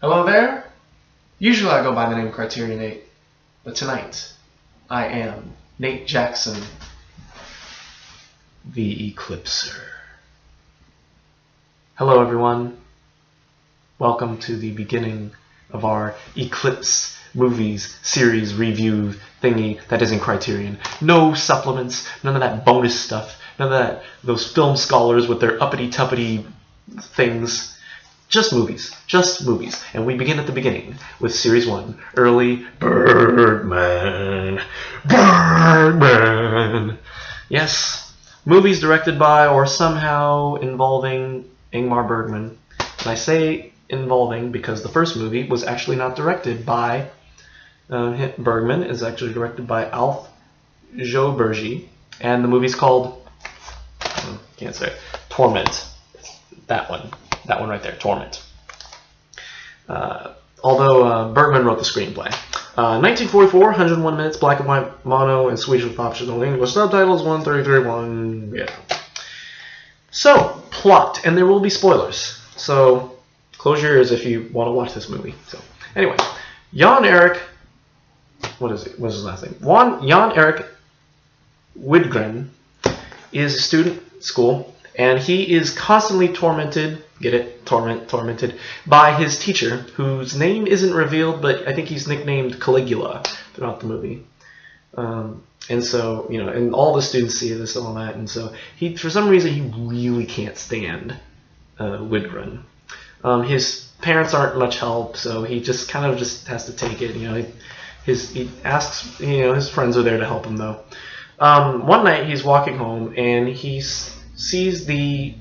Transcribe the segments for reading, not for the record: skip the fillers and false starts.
Hello there. Usually I go by the name Criteria Nate, but tonight I am Nate Jackson, the Eclipser. Hello everyone. Welcome to the beginning of our Eclipse movies series review thingy that isn't Criterion. No supplements, none of that bonus stuff, none of those film scholars with their uppity-tuppity things. Just movies. And we begin at the beginning with Series 1, early Bergman. Yes, movies directed by or somehow involving Ingmar Bergman. And I say involving because the first movie was actually not directed by Bergman. It's actually directed by Alf Jobergi. And the movie's called, can't say it, Torment. That one right there, Torment. Although Bergman wrote the screenplay. 1944, 101 minutes, black and white mono, and Swedish with optional English subtitles, 133.1, yeah. So, plot, and there will be spoilers. So, close your ears if you want to watch this movie. So, anyway, Jan Erik, what's his last name? Jan Erik Widgren is a student at school. And he is constantly tormented, get it, tormented, by his teacher, whose name isn't revealed, but I think he's nicknamed Caligula throughout the movie. And so, and all the students see this and all that, and so for some reason, he really can't stand Widgren. His parents aren't much help, so he just kind of just has to take it. He asks, his friends are there to help him though. One night he's walking home and he sees the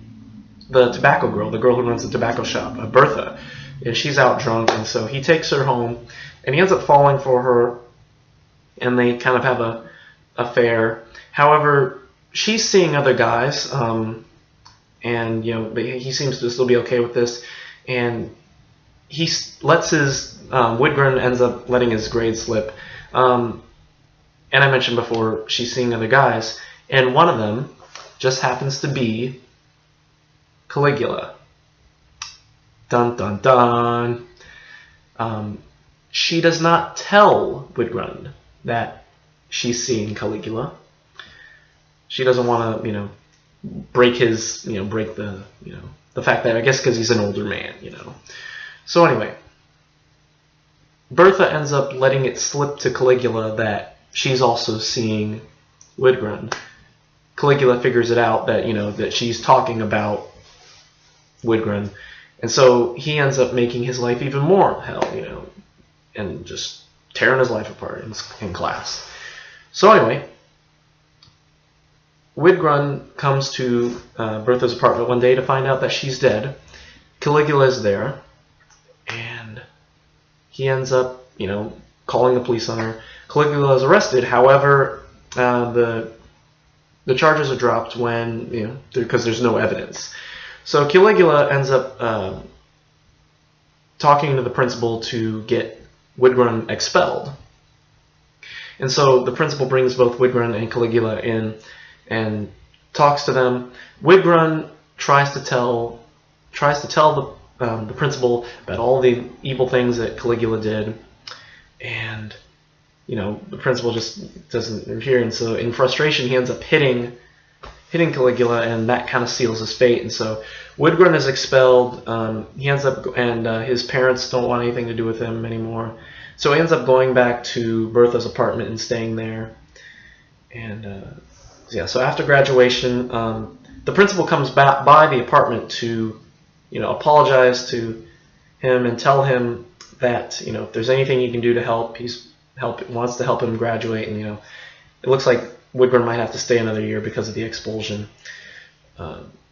tobacco girl, the girl who runs the tobacco shop, Bertha. And she's out drunk, and so he takes her home, and he ends up falling for her, and they kind of have a affair. However, she's seeing other guys, and he seems to still be okay with this, and he lets his Widgren ends up letting his grades slip. And I mentioned before she's seeing other guys, and one of them just happens to be Caligula. Dun dun dun. She does not tell Widgren that she's seeing Caligula. She doesn't want to, break the fact that, I guess because he's an older man, So anyway, Bertha ends up letting it slip to Caligula that she's also seeing Widgren. Caligula figures it out that that she's talking about Widgren, and so he ends up making his life even more hell, and just tearing his life apart in class. So anyway, Widgren comes to Bertha's apartment one day to find out that she's dead. Caligula is there, and he ends up calling the police on her. Caligula is arrested. However, the charges are dropped when, because there's no evidence. So Caligula ends up talking to the principal to get Widgren expelled. And so the principal brings both Widgren and Caligula in and talks to them. Widgren tries to tell the principal about all the evil things that Caligula did, and the principal just doesn't hear, and so in frustration he ends up hitting Caligula, and that kind of seals his fate. And so Widgren is expelled. He ends up, and his parents don't want anything to do with him anymore. So he ends up going back to Bertha's apartment and staying there. And so after graduation, the principal comes back by the apartment to apologize to him and tell him that if there's anything he can do to help, wants to help him graduate, and it looks like Widgren might have to stay another year because of the expulsion,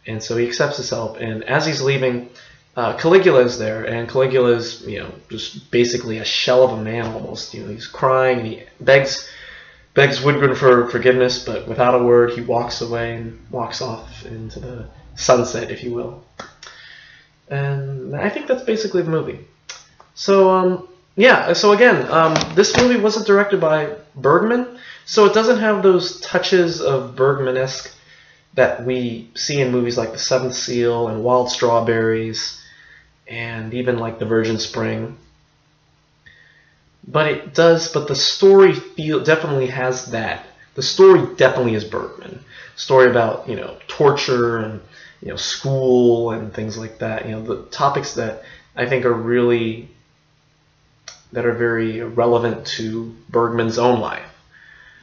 and so he accepts his help. And as he's leaving, Caligula is there, and Caligula is just basically a shell of a man almost. He's crying, and he begs Widgren for forgiveness, but without a word he walks away and walks off into the sunset, if you will. And I think that's basically the movie. So so again, this movie wasn't directed by Bergman, so it doesn't have those touches of Bergman-esque that we see in movies like The Seventh Seal and Wild Strawberries and even like the Virgin Spring. But the story definitely has that. The story definitely is Bergman. Story about, torture and, school and things like that. The topics that I think are very relevant to Bergman's own life.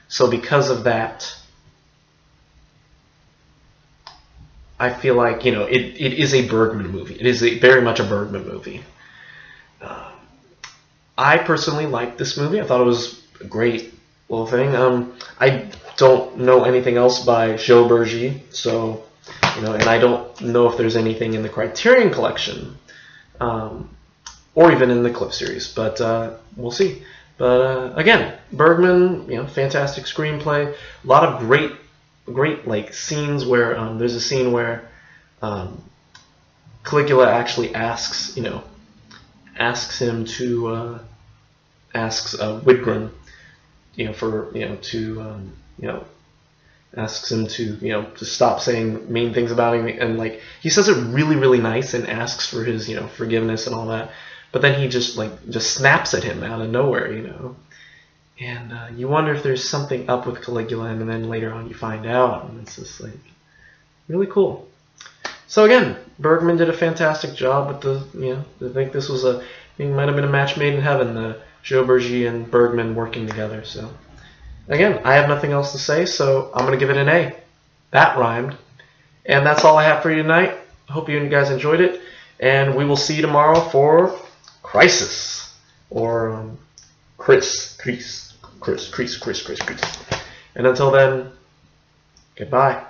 So because of that, I feel like, it is a Bergman movie. It is very much a Bergman movie. I personally liked this movie. I thought it was a great little thing. I don't know anything else by Bergman, so, and I don't know if there's anything in the Criterion Collection, or even in the Eclipse series, but we'll see. But again, Bergman, fantastic screenplay. A lot of great like scenes where there's a scene where Caligula actually asks Widgren, asks him to stop saying mean things about him, and like he says it really, really nice and asks for his forgiveness and all that, but then he just snaps at him out of nowhere, and you wonder if there's something up with Caligula, and then later on you find out, and it's just like really cool. So again, Bergman did a fantastic job with I think this was might have been a match made in heaven, the Bergman and Bergman working together. So again, I have nothing else to say, so I'm going to give it an A. That rhymed. And that's all I have for you tonight. I hope you guys enjoyed it, and we will see you tomorrow for Crisis, or Chris. And until then, goodbye.